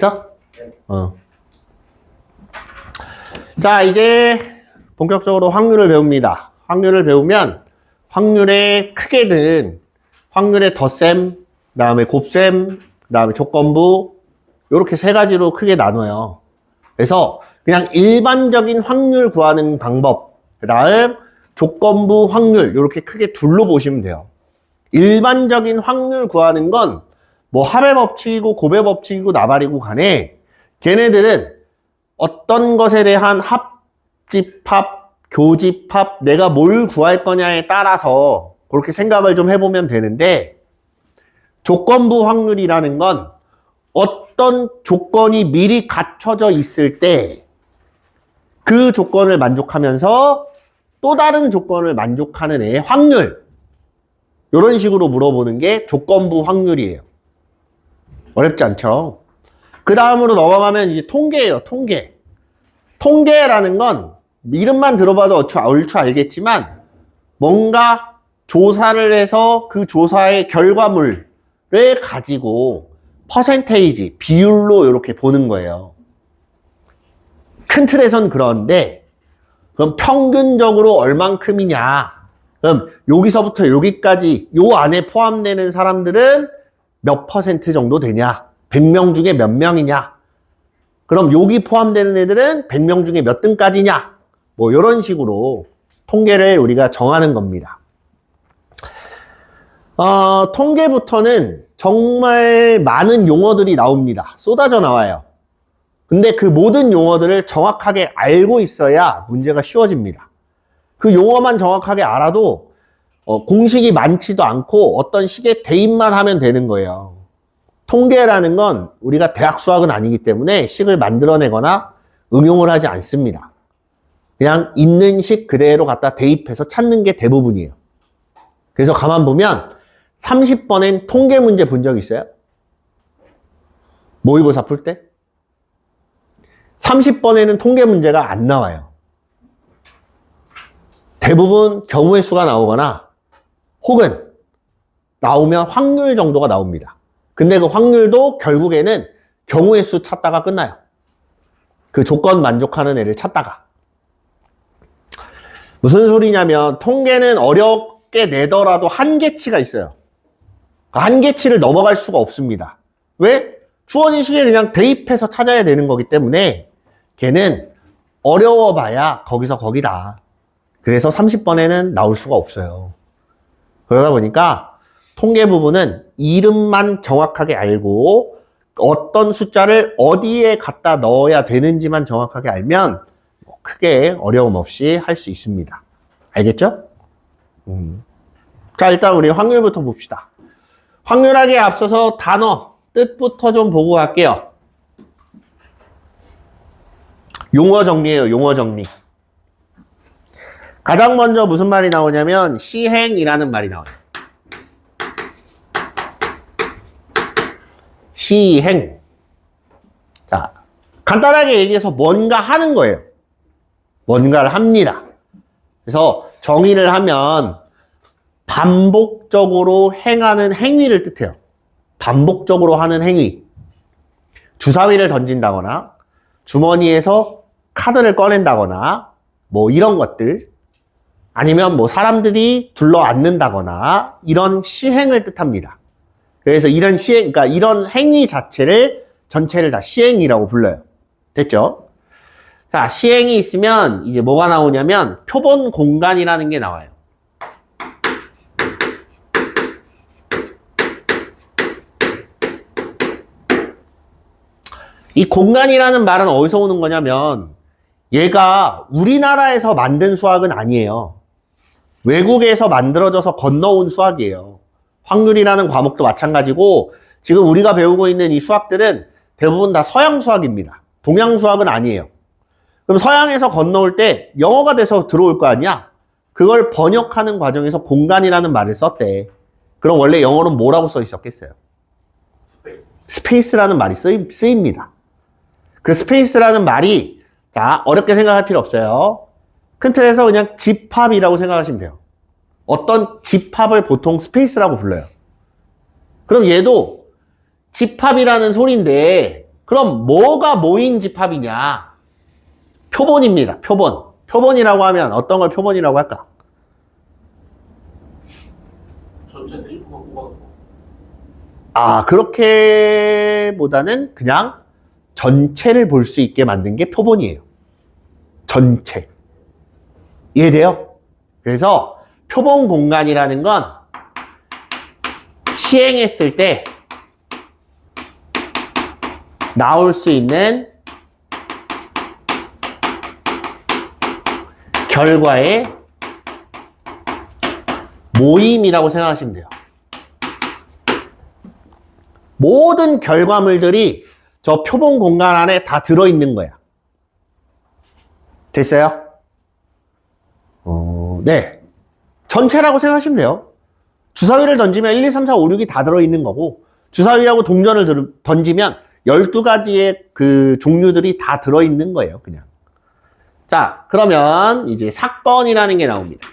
됐어? 자, 이제 본격적으로 확률을 배웁니다. 확률을 배우면 확률의 크게는 확률의 덧셈, 그 다음에 곱셈, 그 다음에 조건부 이렇게 세 가지로 크게 나눠요. 그래서 그냥 일반적인 확률 구하는 방법, 그 다음 조건부 확률 이렇게 크게 둘로 보시면 돼요. 일반적인 확률 구하는 건 뭐 합의 법칙이고 곱의 법칙이고 나발이고 간에 걔네들은 어떤 것에 대한 합집합, 교집합, 내가 뭘 구할 거냐에 따라서 그렇게 생각을 좀 해보면 되는데, 조건부 확률이라는 건 어떤 조건이 미리 갖춰져 있을 때 그 조건을 만족하면서 또 다른 조건을 만족하는 애의 확률, 이런 식으로 물어보는 게 조건부 확률이에요. 어렵지 않죠? 그 다음으로 넘어가면 이제 통계예요. 통계. 통계라는 건 이름만 들어봐도 얼추 알겠지만 뭔가 조사를 해서 그 조사의 결과물을 가지고 퍼센테이지, 비율로 이렇게 보는 거예요. 큰 틀에선 그런데 그럼 평균적으로 얼만큼이냐, 그럼 여기서부터 여기까지 요 안에 포함되는 사람들은 몇 퍼센트 정도 되냐, 100명 중에 몇 명이냐, 그럼 여기 포함되는 애들은 100명 중에 몇 등까지냐, 뭐 이런 식으로 통계를 우리가 정하는 겁니다. 통계부터는 정말 많은 용어들이 나옵니다. 쏟아져 나와요. 근데 그 모든 용어들을 정확하게 알고 있어야 문제가 쉬워집니다. 그 용어만 정확하게 알아도 공식이 많지도 않고 어떤 식의 대입만 하면 되는 거예요. 통계라는 건 우리가 대학 수학은 아니기 때문에 식을 만들어내거나 응용을 하지 않습니다. 그냥 있는 식 그대로 갖다 대입해서 찾는 게 대부분이에요. 그래서 가만 보면 30번엔 통계 문제 본 적 있어요? 모의고사 풀 때? 30번에는 통계 문제가 안 나와요. 대부분 경우의 수가 나오거나 혹은 나오면 확률 정도가 나옵니다. 근데 그 확률도 결국에는 경우의 수 찾다가 끝나요. 그 조건 만족하는 애를 찾다가. 무슨 소리냐면 통계는 어렵게 내더라도 한계치가 있어요. 그 한계치를 넘어갈 수가 없습니다. 왜? 주어진 식에 그냥 대입해서 찾아야 되는 거기 때문에 걔는 어려워봐야 거기서 거기다. 그래서 30번에는 나올 수가 없어요. 그러다 보니까 통계 부분은 이름만 정확하게 알고 어떤 숫자를 어디에 갖다 넣어야 되는지만 정확하게 알면 크게 어려움 없이 할 수 있습니다. 알겠죠? 자, 일단 우리 확률부터 봅시다. 확률하기에 앞서서 단어, 뜻부터 좀 보고 갈게요. 용어 정리예요, 용어 정리. 가장 먼저 무슨 말이 나오냐면 시행이라는 말이 나와요. 시행. 자, 간단하게 얘기해서 뭔가 하는 거예요. 뭔가를 합니다. 그래서 정의를 하면 반복적으로 행하는 행위를 뜻해요. 반복적으로 하는 행위. 주사위를 던진다거나 주머니에서 카드를 꺼낸다거나 뭐 이런 것들, 아니면 뭐 사람들이 둘러앉는다거나 이런 시행을 뜻합니다. 그래서 이런 시행, 그러니까 이런 행위 자체를 전체를 다 시행이라고 불러요. 됐죠? 자, 시행이 있으면 이제 뭐가 나오냐면 표본 공간이라는 게 나와요. 이 공간이라는 말은 어디서 오는 거냐면 얘가 우리나라에서 만든 수학은 아니에요. 외국에서 만들어져서 건너온 수학이에요. 확률이라는 과목도 마찬가지고 지금 우리가 배우고 있는 이 수학들은 대부분 다 서양 수학입니다. 동양 수학은 아니에요. 그럼 서양에서 건너올 때 영어가 돼서 들어올 거 아니야? 그걸 번역하는 과정에서 공간이라는 말을 썼대. 그럼 원래 영어로는 뭐라고 써 있었겠어요? 스페이스라는 말이 쓰입니다. 그 스페이스라는 말이, 자, 어렵게 생각할 필요 없어요. 큰 틀에서 그냥 집합이라고 생각하시면 돼요. 어떤 집합을 보통 스페이스라고 불러요. 그럼 얘도 집합이라는 소리인데 그럼 뭐가 모인 집합이냐? 표본입니다. 표본. 표본이라고 하면 어떤 걸 표본이라고 할까? 전체에서 1%만 뽑아서. 아, 그렇게보다는 그냥 전체를 볼 수 있게 만든 게 표본이에요. 전체. 이해돼요? 그래서 표본 공간이라는 건 시행했을 때 나올 수 있는 결과의 모임이라고 생각하시면 돼요. 모든 결과물들이 저 표본 공간 안에 다 들어있는 거야. 됐어요? 네. 전체라고 생각하시면 돼요. 주사위를 던지면 1, 2, 3, 4, 5, 6이 다 들어있는 거고, 주사위하고 동전을 던지면 12가지의 그 종류들이 다 들어있는 거예요, 그냥. 자, 그러면 이제 사건이라는 게 나옵니다.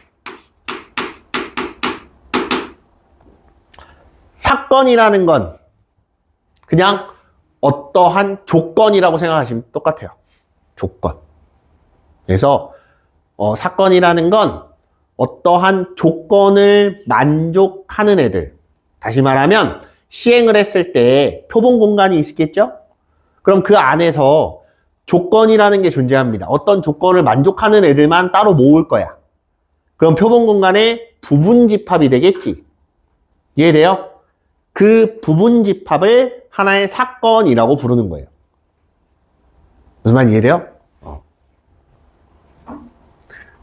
사건이라는 건 그냥 어떠한 조건이라고 생각하시면 똑같아요. 조건. 그래서 사건이라는 건 어떠한 조건을 만족하는 애들. 다시 말하면 시행을 했을 때 표본 공간이 있겠죠? 그럼 그 안에서 조건이라는 게 존재합니다. 어떤 조건을 만족하는 애들만 따로 모을 거야. 그럼 표본 공간의 부분 집합이 되겠지. 이해돼요? 그 부분 집합을 하나의 사건이라고 부르는 거예요. 무슨 말인지 이해돼요?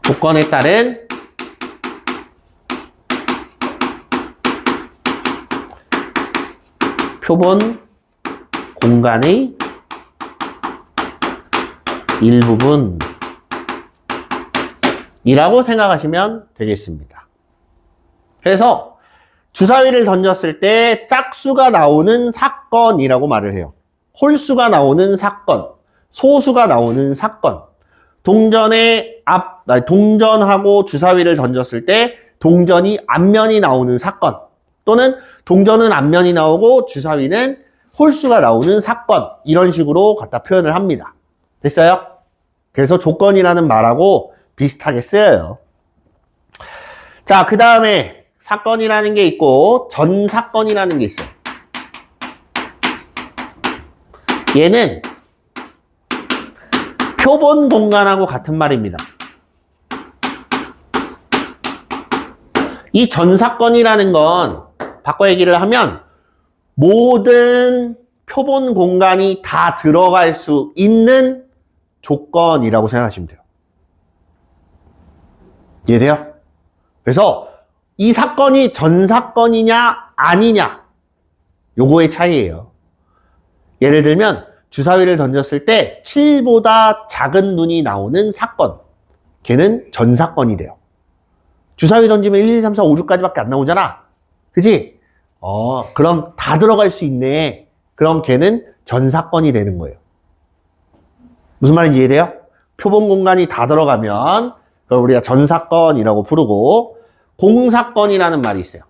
조건에 따른 표본 공간의 일부분이라고 생각하시면 되겠습니다. 그래서 주사위를 던졌을 때 짝수가 나오는 사건이라고 말을 해요. 홀수가 나오는 사건, 소수가 나오는 사건. 동전하고 주사위를 던졌을 때 동전이 앞면이 나오는 사건, 또는 동전은 앞면이 나오고 주사위는 홀수가 나오는 사건, 이런 식으로 갖다 표현을 합니다. 됐어요? 그래서 조건이라는 말하고 비슷하게 쓰여요. 자, 그 다음에 사건이라는 게 있고 전사건이라는 게 있어요. 얘는 표본 공간하고 같은 말입니다. 이 전사건이라는 건 바꿔 얘기를 하면 모든 표본 공간이 다 들어갈 수 있는 조건이라고 생각하시면 돼요. 이해돼요? 그래서 이 사건이 전사건이냐 아니냐, 요거의 차이예요. 예를 들면 주사위를 던졌을 때 7보다 작은 눈이 나오는 사건, 걔는 전사건이 돼요. 주사위 던지면 1, 2, 3, 4, 5, 6까지밖에 안 나오잖아. 그치? 그럼 다 들어갈 수 있네. 그럼 걔는 전사건이 되는 거예요. 무슨 말인지 이해돼요? 표본 공간이 다 들어가면 그걸 우리가 전사건이라고 부르고, 공사건이라는 말이 있어요.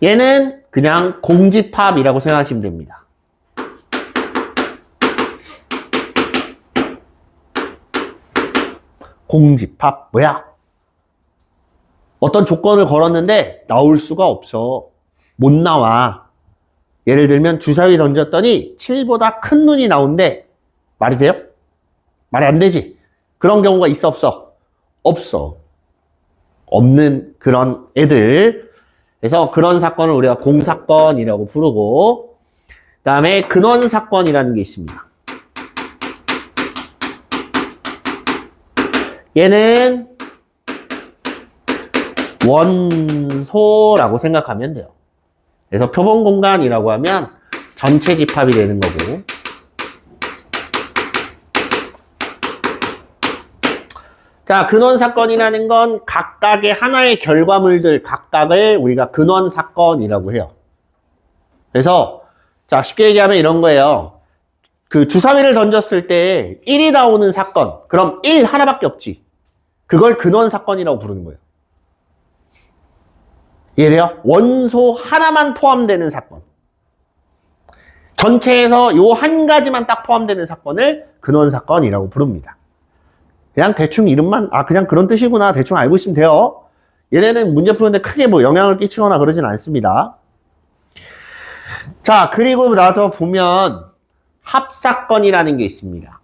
얘는 그냥 공집합이라고 생각하시면 됩니다. 공집합 뭐야? 어떤 조건을 걸었는데 나올 수가 없어. 못 나와. 예를 들면 주사위 던졌더니 7보다 큰 눈이 나온대. 말이 돼요? 말이 안 되지. 그런 경우가 있어 없어? 없어. 없는 그런 애들. 그래서 그런 사건을 우리가 공사건이라고 부르고, 그 다음에 근원사건이라는 게 있습니다. 얘는 원소라고 생각하면 돼요. 그래서 표본 공간이라고 하면 전체 집합이 되는 거고, 자, 근원사건이라는 건 각각의 하나의 결과물들 각각을 우리가 근원사건이라고 해요. 그래서 자, 쉽게 얘기하면 이런 거예요. 그 주사위를 던졌을 때 1이 나오는 사건, 그럼 1 하나밖에 없지. 그걸 근원사건이라고 부르는 거예요. 이해돼요? 원소 하나만 포함되는 사건. 전체에서 요 한 가지만 딱 포함되는 사건을 근원사건이라고 부릅니다. 그냥 대충 이름만, 그냥 그런 뜻이구나. 대충 알고 있으면 돼요. 얘네는 문제 푸는데 크게 뭐 영향을 끼치거나 그러진 않습니다. 자, 그리고 나서 보면 합사건이라는 게 있습니다.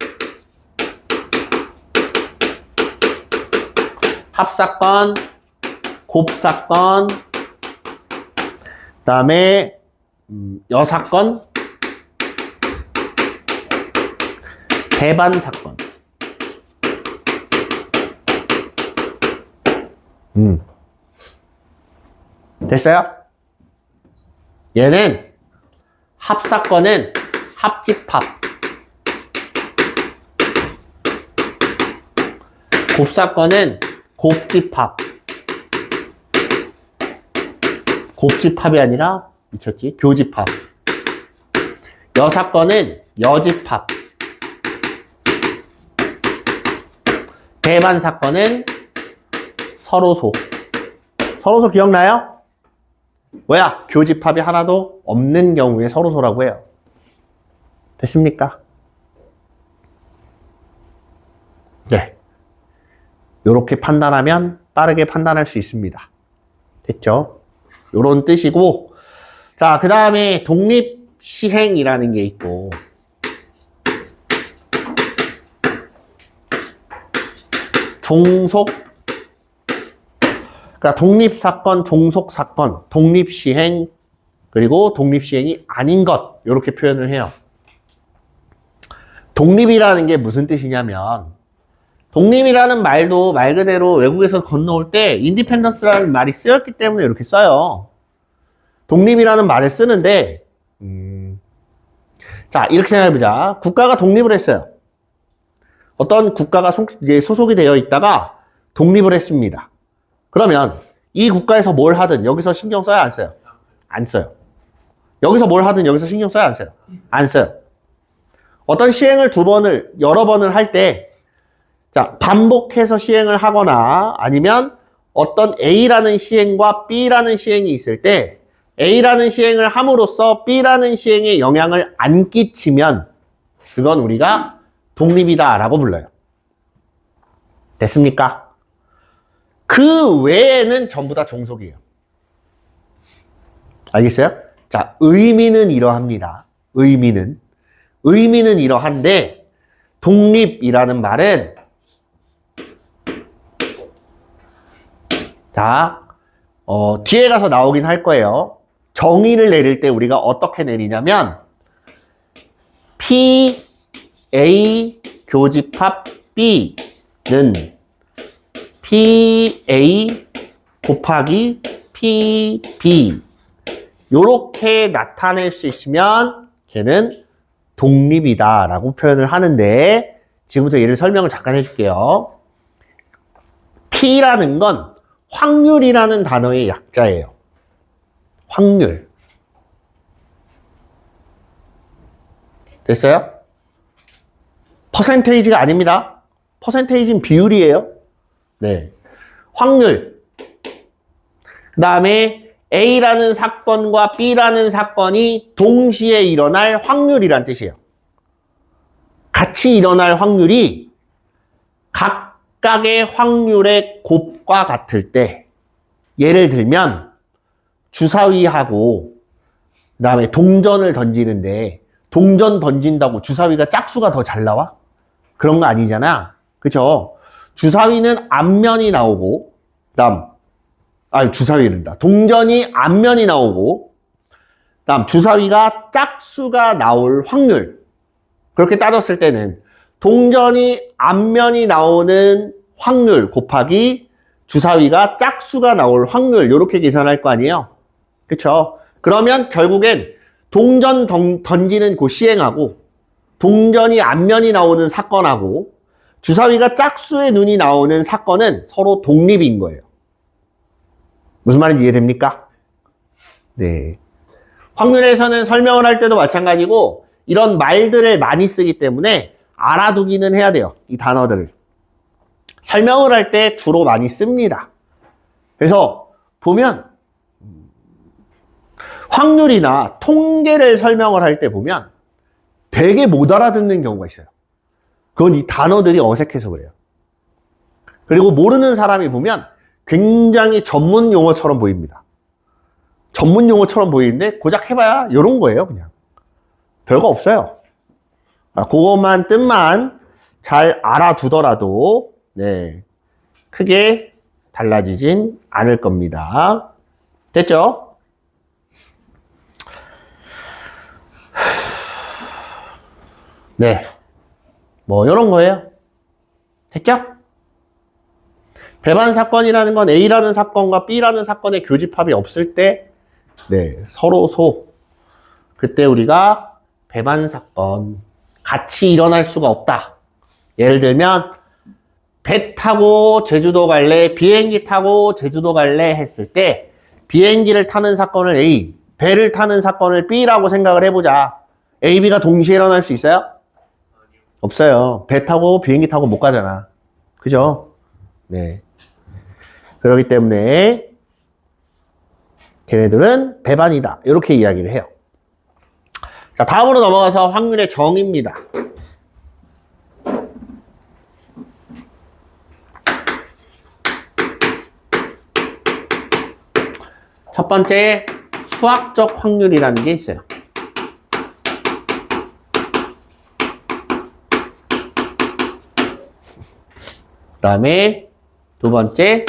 합사건, 곱사건, 그 다음에 여사건, 배반사건. 됐어요? 얘는 합사건은 합집합, 곱사건은 곱집합, 곱집합이 아니라 미쳤지? 교집합. 여사건은 여집합, 배반사건은 서로소. 서로소 기억나요? 뭐야? 교집합이 하나도 없는 경우에 서로소라고 해요. 됐습니까? 네. 요렇게 판단하면 빠르게 판단할 수 있습니다. 됐죠? 요런 뜻이고, 자, 그 다음에 독립시행이라는 게 있고, 종속, 그러니까 독립사건, 종속사건, 독립시행, 그리고 독립시행이 아닌 것, 이렇게 표현을 해요. 독립이라는 게 무슨 뜻이냐면, 독립이라는 말도 말 그대로 외국에서 건너올 때 인디펜던스라는 말이 쓰였기 때문에 이렇게 써요. 독립이라는 말을 쓰는데, 자, 이렇게 생각해보자. 국가가 독립을 했어요. 어떤 국가가 소속이 되어 있다가 독립을 했습니다. 그러면 이 국가에서 뭘 하든 여기서 신경 써야 안 써요? 안 써요. 여기서 뭘 하든 여기서 신경 써야 안 써요? 안 써요. 어떤 시행을 여러 번을 할 때, 자, 반복해서 시행을 하거나 아니면 어떤 A라는 시행과 B라는 시행이 있을 때 A라는 시행을 함으로써 B라는 시행에 영향을 안 끼치면 그건 우리가 독립이다라고 불러요. 됐습니까? 그 외에는 전부 다 종속이에요. 알겠어요? 자, 의미는 이러합니다. 의미는 이러한데 독립이라는 말은 자, 뒤에 가서 나오긴 할 거예요. 정의를 내릴 때 우리가 어떻게 내리냐면 P, A, 교집합 B는 P, A 곱하기 P, B 요렇게 나타낼 수 있으면 걔는 독립이다 라고 표현을 하는데 지금부터 얘를 설명을 잠깐 해줄게요. P라는 건 확률이라는 단어의 약자예요. 확률. 됐어요? 퍼센테이지가 아닙니다. 퍼센테이지는 비율이에요. 네. 확률. 그 다음에 A라는 사건과 B라는 사건이 동시에 일어날 확률이란 뜻이에요. 같이 일어날 확률이 각각의 확률의 곱과 같을 때, 예를 들면 주사위하고 그 다음에 동전을 던지는데 동전 던진다고 주사위가 짝수가 더 잘 나와? 그런 거 아니잖아. 그쵸? 주사위는 앞면이 나오고 주사위란다. 동전이 앞면이 나오고 그다음 주사위가 짝수가 나올 확률. 그렇게 따졌을 때는 동전이 앞면이 나오는 확률 곱하기 주사위가 짝수가 나올 확률 이렇게 계산할 거 아니에요. 그쵸? 그러면 결국엔 동전 던지는 그 시행하고 동전이 앞면이 나오는 사건하고 주사위가 짝수의 눈이 나오는 사건은 서로 독립인 거예요. 무슨 말인지 이해됩니까? 네. 확률에서는 설명을 할 때도 마찬가지고 이런 말들을 많이 쓰기 때문에 알아두기는 해야 돼요. 이 단어들을. 설명을 할 때 주로 많이 씁니다. 그래서 보면 확률이나 통계를 설명을 할 때 보면 되게 못 알아듣는 경우가 있어요. 그건 이 단어들이 어색해서 그래요. 그리고 모르는 사람이 보면 굉장히 전문 용어처럼 보입니다. 전문 용어처럼 보이는데 고작 해봐야 이런 거예요, 그냥. 별거 없어요. 그것만 뜻만 잘 알아두더라도 네, 크게 달라지진 않을 겁니다. 됐죠? 네, 뭐 이런 거예요. 됐죠? 배반 사건이라는 건 A라는 사건과 B라는 사건의 교집합이 없을 때 네, 서로 그때 우리가 배반 사건 같이 일어날 수가 없다. 예를 들면 배 타고 제주도 갈래, 비행기 타고 제주도 갈래 했을 때 비행기를 타는 사건을 A, 배를 타는 사건을 B라고 생각을 해보자. A, B가 동시에 일어날 수 있어요? 없어요. 배 타고 비행기 타고 못 가잖아. 그죠? 네. 그렇기 때문에 걔네들은 배반이다. 이렇게 이야기를 해요. 자, 다음으로 넘어가서 확률의 정의입니다. 첫 번째, 수학적 확률이라는 게 있어요. 그 다음에 두 번째,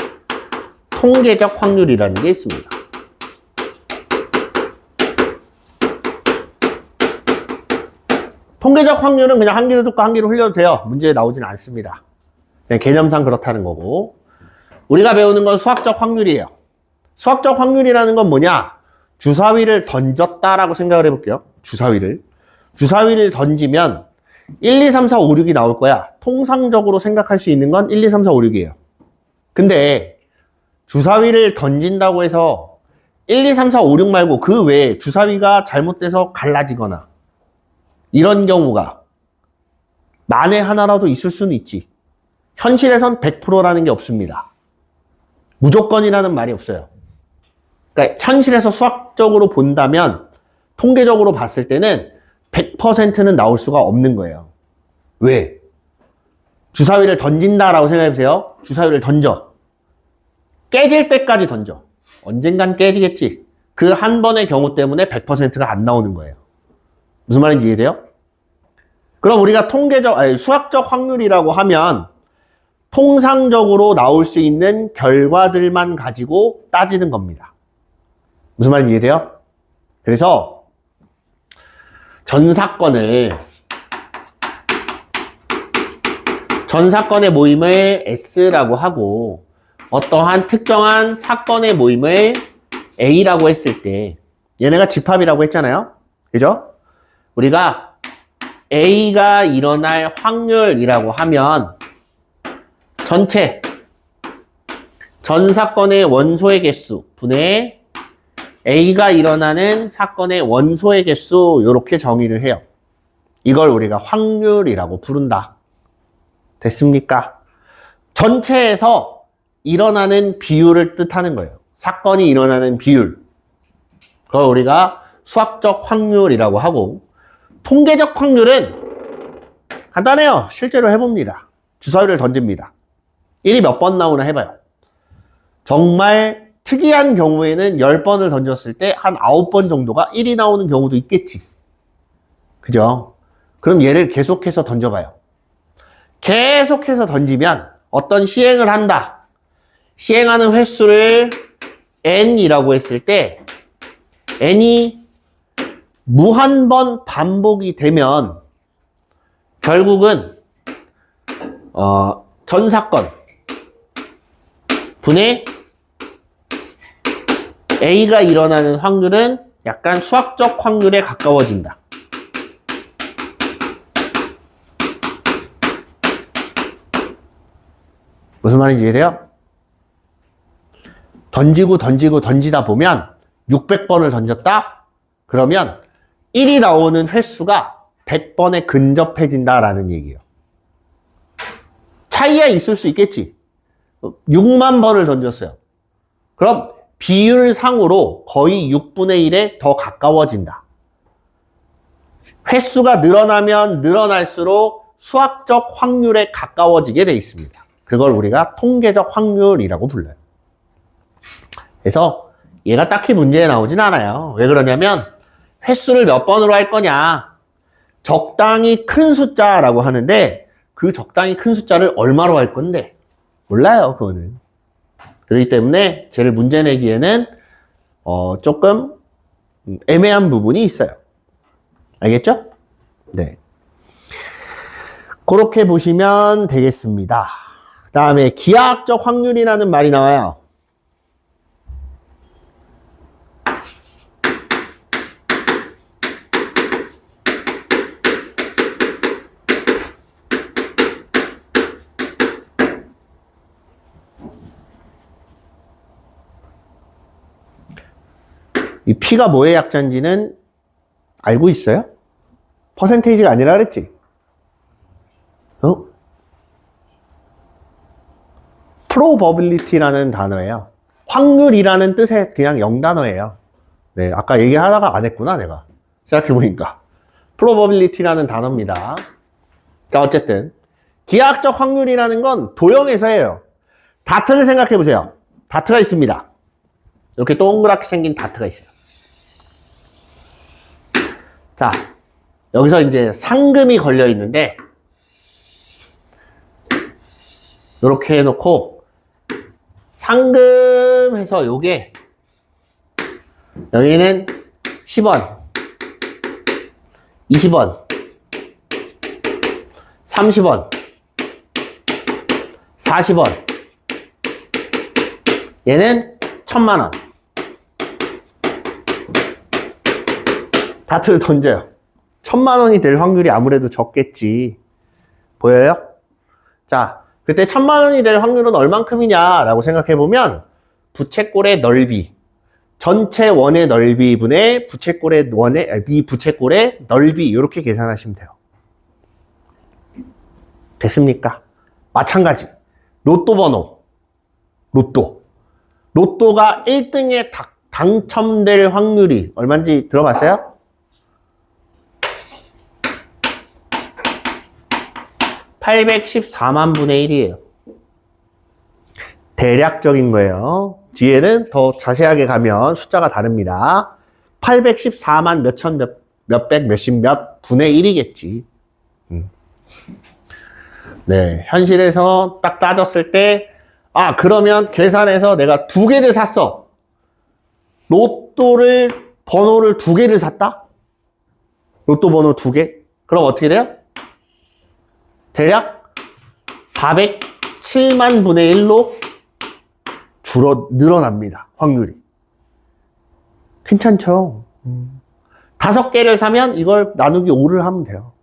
통계적 확률이라는 게 있습니다. 통계적 확률은 그냥 한 귀로 듣고 한 귀로 흘려도 돼요. 문제에 나오진 않습니다. 그냥 개념상 그렇다는 거고. 우리가 배우는 건 수학적 확률이에요. 수학적 확률이라는 건 뭐냐? 주사위를 던졌다라고 생각을 해볼게요. 주사위를 던지면 1, 2, 3, 4, 5, 6이 나올 거야. 통상적으로 생각할 수 있는 건 1, 2, 3, 4, 5, 6이에요. 근데 주사위를 던진다고 해서 1, 2, 3, 4, 5, 6 말고 그 외에 주사위가 잘못돼서 갈라지거나 이런 경우가 만에 하나라도 있을 수는 있지. 현실에선 100%라는 게 없습니다. 무조건이라는 말이 없어요. 그러니까 현실에서 수학적으로 본다면 통계적으로 봤을 때는 100%는 나올 수가 없는 거예요. 왜? 주사위를 던진다라고 생각해보세요. 주사위를 던져. 깨질 때까지 던져. 언젠간 깨지겠지. 그 한 번의 경우 때문에 100%가 안 나오는 거예요. 무슨 말인지 이해돼요? 그럼 우리가 수학적 확률이라고 하면 통상적으로 나올 수 있는 결과들만 가지고 따지는 겁니다. 무슨 말인지 이해돼요? 그래서 전 사건의 모임을 S라고 하고 어떠한 특정한 사건의 모임을 A라고 했을 때 얘네가 집합이라고 했잖아요. 그죠? 우리가 A가 일어날 확률이라고 하면 전 사건의 원소의 개수 분의 A가 일어나는 사건의 원소의 개수 이렇게 정의를 해요. 이걸 우리가 확률이라고 부른다. 됐습니까? 전체에서 일어나는 비율을 뜻하는 거예요. 사건이 일어나는 비율. 그걸 우리가 수학적 확률이라고 하고 통계적 확률은 간단해요. 실제로 해봅니다. 주사위를 던집니다. 1이 몇 번 나오나 해봐요. 정말 특이한 경우에는 10번을 던졌을 때 한 9번 정도가 1이 나오는 경우도 있겠지. 그죠? 그럼 얘를 계속해서 던져봐요. 계속해서 던지면 어떤 시행을 한다. 시행하는 횟수를 n이라고 했을 때 n이 무한번 반복이 되면 결국은 전 사건 분의 A가 일어나는 확률은 약간 수학적 확률에 가까워진다. 무슨 말인지 이해돼요? 던지다 보면 600번을 던졌다? 그러면 1이 나오는 횟수가 100번에 근접해진다라는 얘기예요. 차이가 있을 수 있겠지. 6만 번을 던졌어요. 그럼 비율상으로 거의 6분의 1에 더 가까워진다. 횟수가 늘어나면 늘어날수록 수학적 확률에 가까워지게 돼 있습니다. 그걸 우리가 통계적 확률이라고 불러요. 그래서 얘가 딱히 문제에 나오진 않아요. 왜 그러냐면 횟수를 몇 번으로 할 거냐. 적당히 큰 숫자라고 하는데 그 적당히 큰 숫자를 얼마로 할 건데 몰라요. 그거는. 그렇기 때문에 쟤를 문제 내기에는 조금 애매한 부분이 있어요. 알겠죠? 네. 그렇게 보시면 되겠습니다. 그 다음에 기하학적 확률이라는 말이 나와요. 이 P가 뭐의 약자인지는 알고 있어요? 퍼센테이지가 아니라 그랬지? probability라는 단어예요. 확률이라는 뜻의 그냥 영단어예요. 네, 아까 얘기하다가 안 했구나, 내가. 생각해보니까. probability라는 단어입니다. 자, 어쨌든. 기하학적 확률이라는 건 도형에서예요. 다트를 생각해보세요. 다트가 있습니다. 이렇게 동그랗게 생긴 다트가 있어요. 자, 여기서 이제 상금이 걸려 있는데, 이렇게 해놓고, 상금해서 요게, 여기는 10원, 20원, 30원, 40원, 얘는 1000만원. 다트를 던져요. 1000만원이 될 확률이 아무래도 적겠지. 보여요? 자, 그때 1000만원이 될 확률은 얼만큼이냐라고 생각해보면 부채꼴의 넓이, 전체 원의 넓이분의 부채꼴의 이 부채꼴의 넓이 이렇게 계산하시면 돼요. 됐습니까? 마찬가지. 로또 번호. 로또가 1등에 당첨될 확률이 얼마인지 들어봤어요? 814만 분의 1이에요. 대략적인 거예요. 뒤에는 더 자세하게 가면 숫자가 다릅니다. 814만 몇천 몇백 몇십 몇 분의 1이겠지. 네, 현실에서 딱 따졌을 때 그러면 계산해서 내가 2개를 샀어. 로또를 번호를 2개를 샀다? 로또 번호 2개? 그럼 어떻게 돼요? 대략 407만 분의 1로 늘어납니다. 확률이. 괜찮죠? 5개를 사면 이걸 나누기 5를 하면 돼요.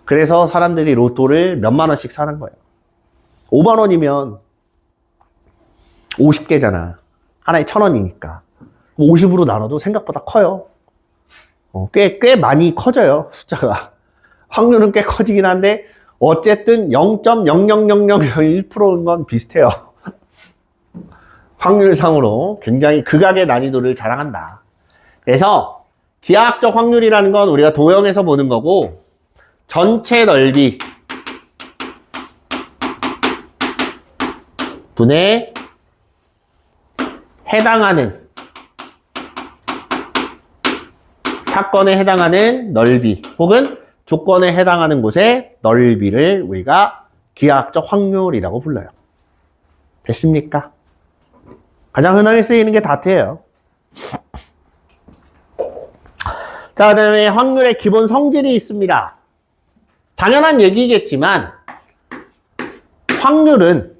그래서 사람들이 로또를 몇만 원씩 사는 거예요. 5만 원이면 50개잖아. 하나에 1000원이니까. 50으로 나눠도 생각보다 커요. 꽤 많이 커져요, 숫자가. 확률은 꽤 커지긴 한데, 어쨌든 0.00001%인 건 비슷해요. 확률상으로 굉장히 극악의 난이도를 자랑한다. 그래서 기하학적 확률이라는 건 우리가 도형에서 보는 거고, 전체 넓이 분에 해당하는 사건에 해당하는 넓이 혹은 조건에 해당하는 곳의 넓이를 우리가 기하학적 확률이라고 불러요. 됐습니까? 가장 흔하게 쓰이는 게 다트예요. 자, 그 다음에 확률의 기본 성질이 있습니다. 당연한 얘기겠지만 확률은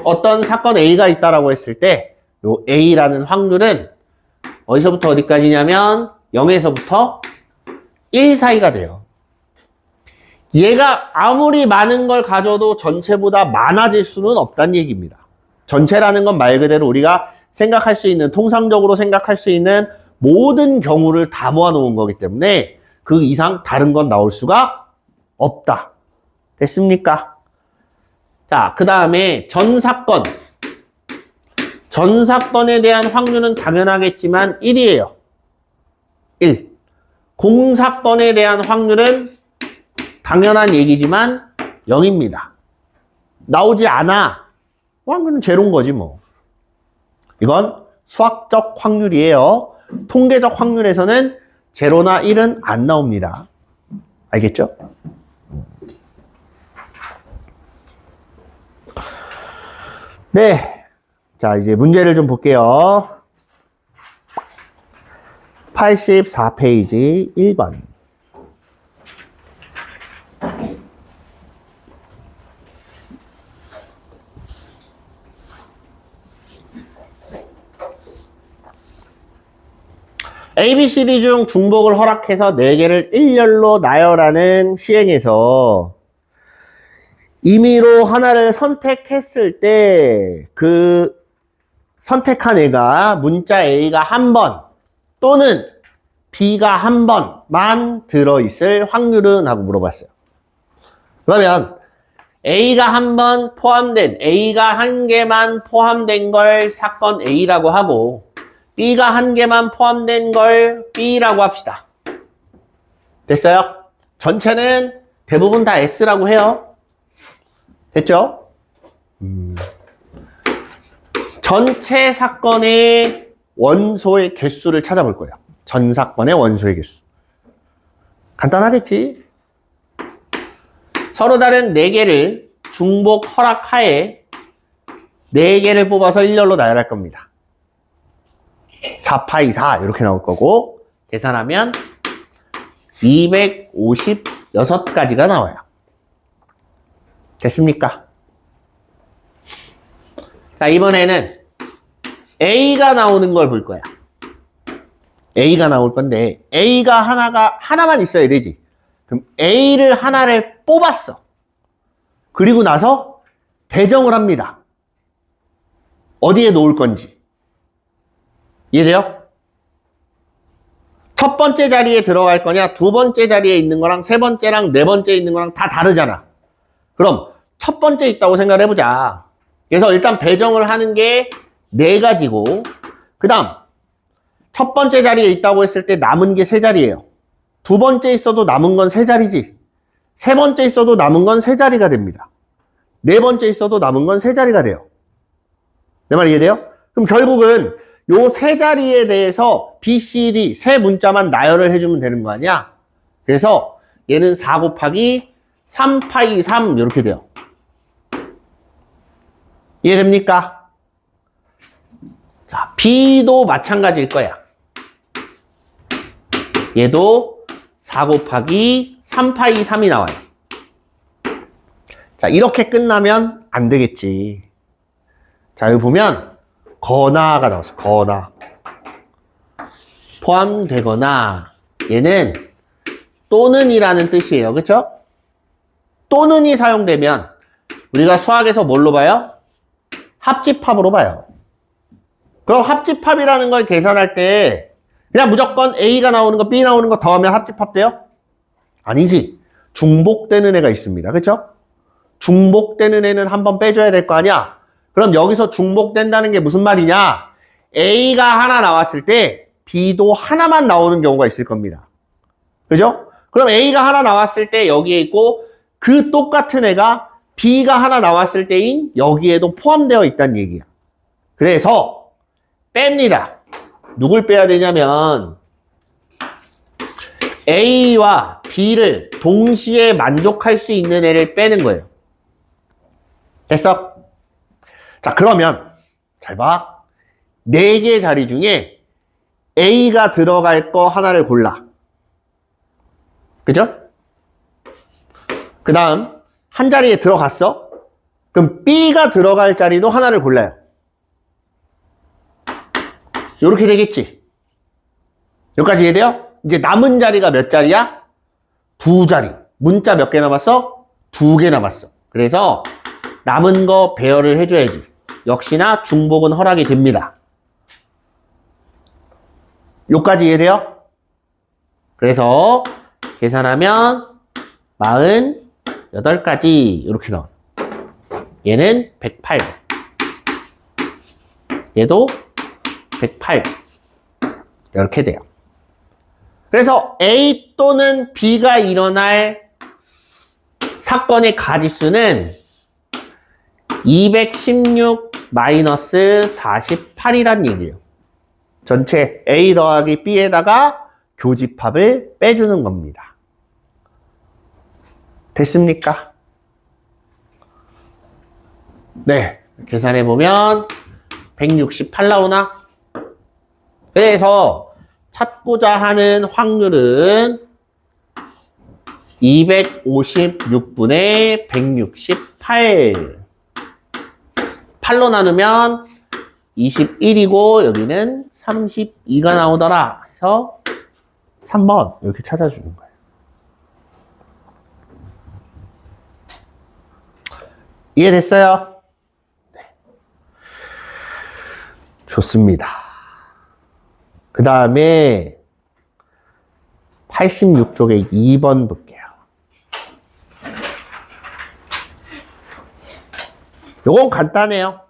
어떤 사건 A가 있다라고 했을 때 요 A라는 확률은 어디서부터 어디까지냐면 0에서부터 1 사이가 돼요. 얘가 아무리 많은 걸 가져도 전체보다 많아질 수는 없다는 얘기입니다. 전체라는 건 말 그대로 우리가 생각할 수 있는, 통상적으로 생각할 수 있는 모든 경우를 다 모아놓은 거기 때문에 그 이상 다른 건 나올 수가 없다. 됐습니까? 자, 그 다음에 전 사건, 전 사건에 대한 확률은 당연하겠지만 1이에요. 1. 공사건에 대한 확률은 당연한 얘기지만 0입니다. 나오지 않아. 확률은 제로인 거지 뭐. 이건 수학적 확률이에요. 통계적 확률에서는 제로나 1은 안 나옵니다. 알겠죠? 네. 자, 이제 문제를 좀 볼게요. 84페이지 1번. ABCD 중 중복을 허락해서 4개를 일렬로 나열하는 시행에서 임의로 하나를 선택했을 때 그 선택한 애가 문자 A가 한 번 또는 B가 한 번만 들어있을 확률은? 하고 물어봤어요. 그러면 A가 한 번 포함된, A가 한 개만 포함된 걸 사건 A라고 하고 B가 한 개만 포함된 걸 B라고 합시다. 됐어요? 전체는 대부분 다 S라고 해요. 됐죠? 전체 사건의 원소의 개수를 찾아볼 거예요. 전 사건의 원소의 개수. 간단하겠지? 서로 다른 4개를 중복 허락하에 4개를 뽑아서 일렬로 나열할 겁니다. 4파이 4 이렇게 나올 거고 계산하면 256가지가 나와요. 됐습니까? 자, 이번에는 A가 나오는 걸 볼 거야. A가 나올 건데 A가 하나만 있어야 되지. 그럼 A를 하나를 뽑았어. 그리고 나서 배정을 합니다. 어디에 놓을 건지. 이해돼요? 첫 번째 자리에 들어갈 거냐, 두 번째 자리에 있는 거랑 세 번째랑 네 번째 있는 거랑 다 다르잖아. 그럼 첫 번째 있다고 생각을 해보자. 그래서 일단 배정을 하는 게 4가지고 그 다음 첫 번째 자리에 있다고 했을 때 남은 게 3자리예요. 두 번째 있어도 남은 건 3자리지. 세 번째 있어도 남은 건 3자리가 됩니다. 네 번째 있어도 남은 건 3자리가 돼요. 내 말 이해돼요? 그럼 결국은 요 3자리에 대해서 B, C, D 세 문자만 나열을 해주면 되는 거 아니야? 그래서 얘는 4 곱하기 3파이 3 이렇게 돼요. 이해됩니까? 자, B도 마찬가지일 거야. 얘도 4 곱하기 3파이 3이 나와요. 자, 이렇게 끝나면 안 되겠지. 자, 여기 보면 거나가 나왔어. 거나. 포함되거나 얘는 또는이라는 뜻이에요. 그쵸? 또는이 사용되면 우리가 수학에서 뭘로 봐요? 합집합으로 봐요. 그럼 합집합이라는 걸 계산할 때 그냥 무조건 A가 나오는 거, B 나오는 거 더하면 합집합 돼요? 아니지. 중복되는 애가 있습니다. 그쵸? 중복되는 애는 한번 빼줘야 될 거 아니야? 그럼 여기서 중복된다는 게 무슨 말이냐? A가 하나 나왔을 때 B도 하나만 나오는 경우가 있을 겁니다. 그죠? 그럼 A가 하나 나왔을 때 여기에 있고 그 똑같은 애가 B가 하나 나왔을 때인 여기에도 포함되어 있다는 얘기야. 그래서 뺍니다. 누굴 빼야 되냐면 A와 B를 동시에 만족할 수 있는 애를 빼는 거예요. 됐어? 자, 그러면 잘 봐. 4개 자리 중에 A가 들어갈 거 하나를 골라. 그죠? 그 다음 한 자리에 들어갔어? 그럼 B가 들어갈 자리도 하나를 골라요. 이렇게 되겠지. 여기까지 이해돼요? 이제 남은 자리가 몇 자리야? 2자리. 문자 몇 개 남았어? 2개 남았어. 그래서 남은 거 배열을 해줘야지. 역시나 중복은 허락이 됩니다. 여기까지 이해돼요? 그래서 계산하면 48가지 이렇게 나와요. 얘는 108. 얘도 108. 이렇게 돼요. 그래서 A 또는 B가 일어날 사건의 가지수는 216-48이란 얘기예요. 전체 A 더하기 B에다가 교집합을 빼주는 겁니다. 됐습니까? 네. 계산해보면 168 나오나? 그래서 찾고자 하는 확률은 256분의 168. 8로 나누면 21이고 여기는 32가 나오더라. 그래서 3번 이렇게 찾아주는 거예요. 이해됐어요? 네. 좋습니다. 그 다음에 86쪽에 2번 볼게요. 요건 간단해요.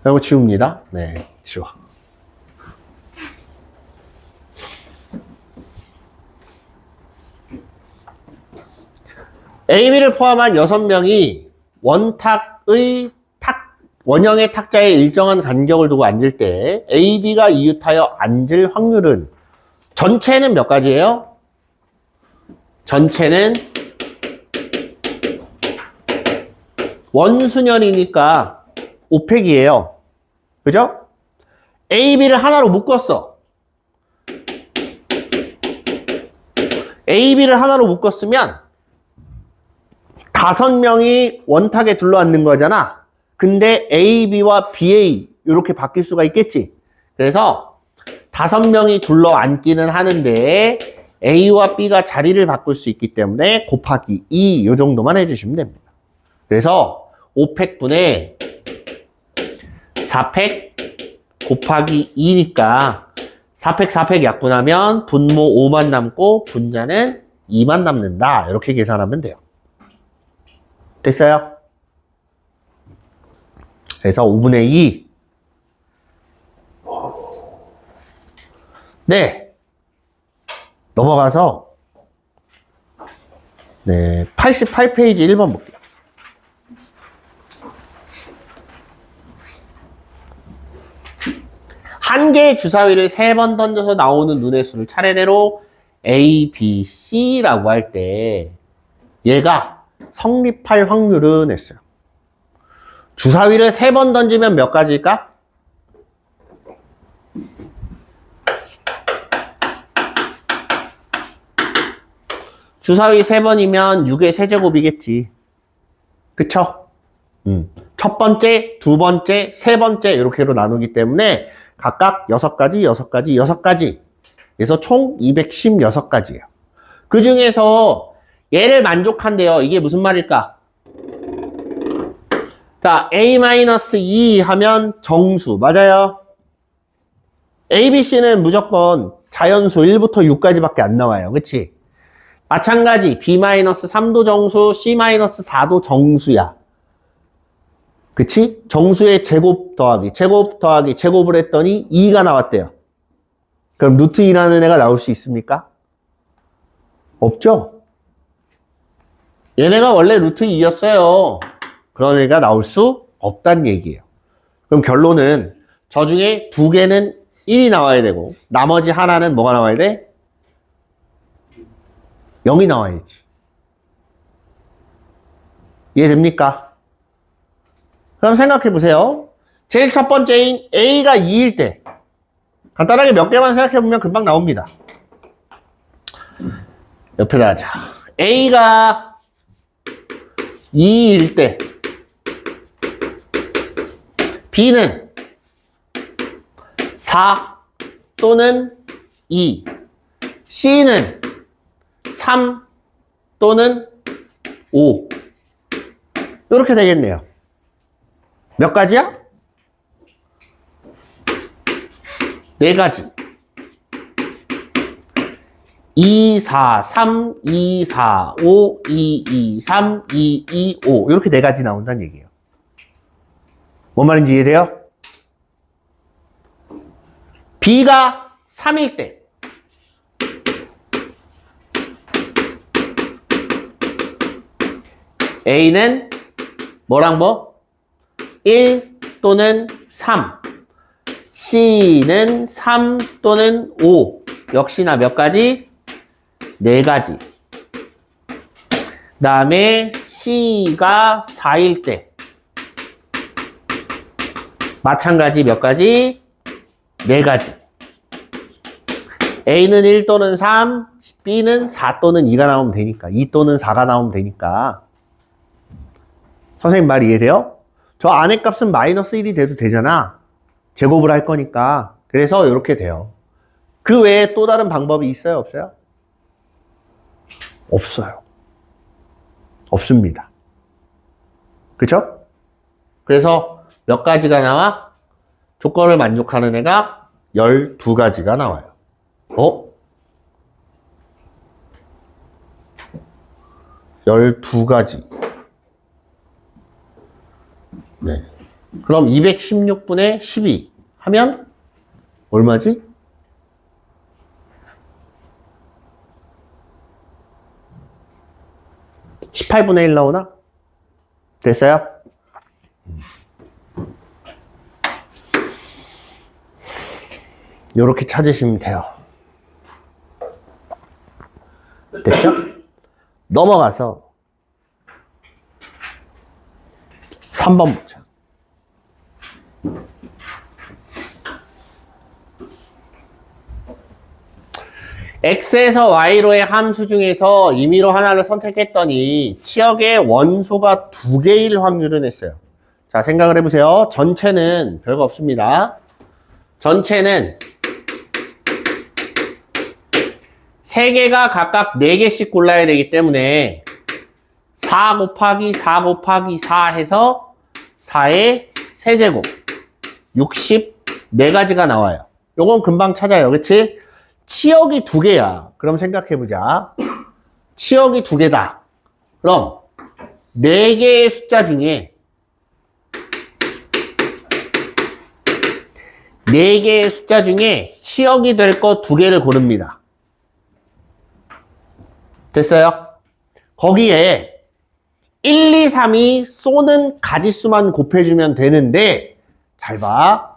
이거 지웁니다. 네, 지워. AB를 포함한 6명이 원형의 탁자에 일정한 간격을 두고 앉을 때 AB가 이웃하여 앉을 확률은 전체는 몇 가지예요? 전체는 원순열이니까 5팩이에요. 그죠? AB를 하나로 묶었어. AB를 하나로 묶었으면 5명이 원탁에 둘러앉는 거잖아. 근데 AB와 BA 이렇게 바뀔 수가 있겠지. 그래서 5명이 둘러앉기는 하는데 A와 B가 자리를 바꿀 수 있기 때문에 곱하기 2 요 정도만 해주시면 됩니다. 그래서 5팩분에 4팩 곱하기 2니까 4팩 약분하면 분모 5만 남고 분자는 2만 남는다. 이렇게 계산하면 돼요. 됐어요? 그래서 5분의 2. 네. 넘어가서 네, 88페이지 1번 볼게요. 한 개의 주사위를 3번 던져서 나오는 눈의 수를 차례대로 A, B, C라고 할 때 얘가 성립할 확률은 했어요. 주사위를 3번 던지면 몇 가지일까? 주사위 3번이면 6의 세제곱이겠지. 그쵸? 첫 번째, 두 번째, 세 번째 이렇게로 나누기 때문에 각각 6가지, 6가지, 6가지. 그래서 총 216가지예요. 그 중에서 얘를 만족한대요. 이게 무슨 말일까? 자, A-2 하면 정수. 맞아요. A, B, C는 무조건 자연수 1부터 6까지밖에 안 나와요. 그치? 마찬가지 B-3도 정수, C-4도 정수야. 그치? 정수의 제곱 더하기, 제곱을 했더니 2가 나왔대요. 그럼 루트 2라는 애가 나올 수 있습니까? 없죠? 얘네가 원래 루트 2였어요. 그런 애가 나올 수 없다는 얘기예요. 그럼 결론은 저 중에 2개는 1이 나와야 되고 나머지 하나는 뭐가 나와야 돼? 0이 나와야지. 이해됩니까? 그럼 생각해 보세요. 제일 첫 번째인 A가 2일 때 간단하게 몇 개만 생각해 보면 금방 나옵니다. 옆에다 하자. A가 2일 때 B는 4 또는 2, C는 3 또는 5 이렇게 되겠네요. 몇 가지야? 4가지. 2, 4, 3, 2, 4, 5, 2, 2, 3, 2, 2, 5 이렇게 네 가지 나온다는 얘기예요. 뭔 말인지 이해돼요? B가 3일 때 A는 뭐랑 뭐? 1 또는 3 C는 3 또는 5 역시나 몇 가지? 4가지. 그 다음에 C가 4일 때 마찬가지 몇 가지? 4가지. A는 1 또는 3, B는 4 또는 2가 나오면 되니까 2 또는 4가 나오면 되니까 선생님 말 이해돼요? 저 안의 값은 마이너스 1이 돼도 되잖아. 제곱을 할 거니까. 그래서 이렇게 돼요. 그 외에 또 다른 방법이 있어요? 없어요? 없어요. 없습니다. 그쵸? 그래서 몇 가지가 나와? 조건을 만족하는 애가 12가지가 나와요. 12가지. 네. 그럼 216분의 12 하면 얼마지? (18분의 1) 나오나? 됐어요? 요렇게 찾으시면 돼요. 됐죠? 넘어가서 3번 보자. x에서 y로의 함수 중에서 임의로 하나를 선택했더니 치역의 원소가 2개일 확률은 했어요. 자, 생각을 해보세요. 전체는 별거 없습니다. 전체는 3개가 각각 4개씩 골라야 되기 때문에 4 곱하기 4 곱하기 4 해서 4의 세제곱 64가지가 나와요. 요건 금방 찾아요. 그치? 치역이 2개야. 그럼 생각해보자. 치역이 2개다. 그럼 4개의 숫자 중에 4개의 숫자 중에 치역이 될 거 2개를 고릅니다. 됐어요? 거기에 1, 2, 3이 쏘는 가지수만 곱해주면 되는데 잘 봐.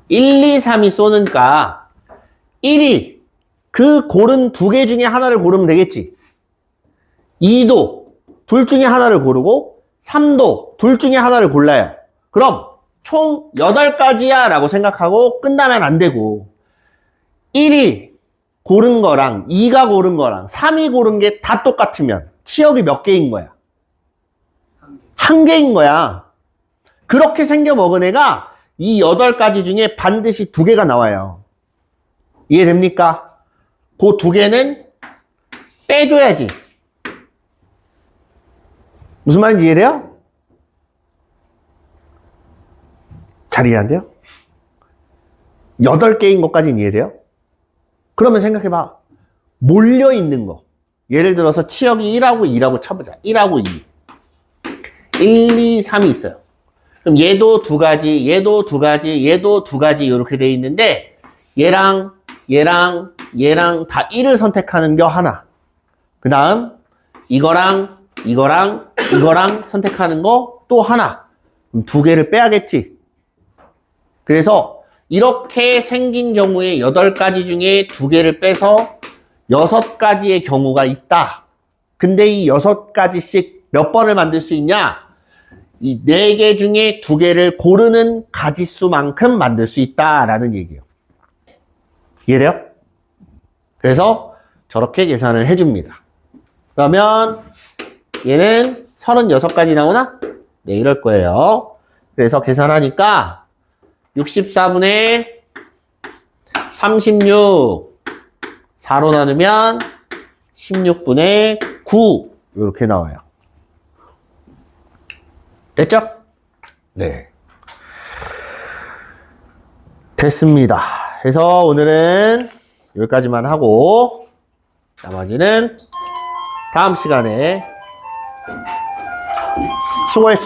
1, 2, 3이 쏘니까 1이 그 고른 2개 중에 하나를 고르면 되겠지. 2도 둘 중에 하나를 고르고 3도 둘 중에 하나를 골라요. 그럼 총 8가지야 라고 생각하고 끝나면 안 되고 1이 고른 거랑 2가 고른 거랑 3이 고른 게 다 똑같으면 치역이 몇 개인 거야? 1개인 거야. 그렇게 생겨 먹은 애가 이 8가지 중에 반드시 2개가 나와요. 이해됩니까? 그 2개는 빼줘야지. 무슨 말인지 이해돼요? 잘 이해 안 돼요? 8개인 것까지는 이해돼요? 그러면 생각해봐. 몰려있는 거. 예를 들어서 치역이 1하고 2라고 쳐보자. 1하고 2. 1, 2, 3이 있어요. 그럼 얘도 2가지, 얘도 2가지, 얘도 2가지 이렇게 돼 있는데 얘랑 다 1을 선택하는 거 하나. 그 다음 이거랑 선택하는 거 또 하나. 그럼 2개를 빼야겠지. 그래서 이렇게 생긴 경우에 8가지 중에 2개를 빼서 6가지의 경우가 있다. 근데 이 6가지씩 몇 번을 만들 수 있냐? 이 4개 중에 2개를 고르는 가지수만큼 만들 수 있다라는 얘기예요. 이해돼요? 그래서 저렇게 계산을 해줍니다. 그러면 얘는 36가지 나오나? 네, 이럴 거예요. 그래서 계산하니까 64분의 36 4로 나누면 16분의 9 이렇게 나와요. 됐죠? 네. 됐습니다. 그래서 오늘은 여기까지만 하고 나머지는 다음 시간에 수고했습니다.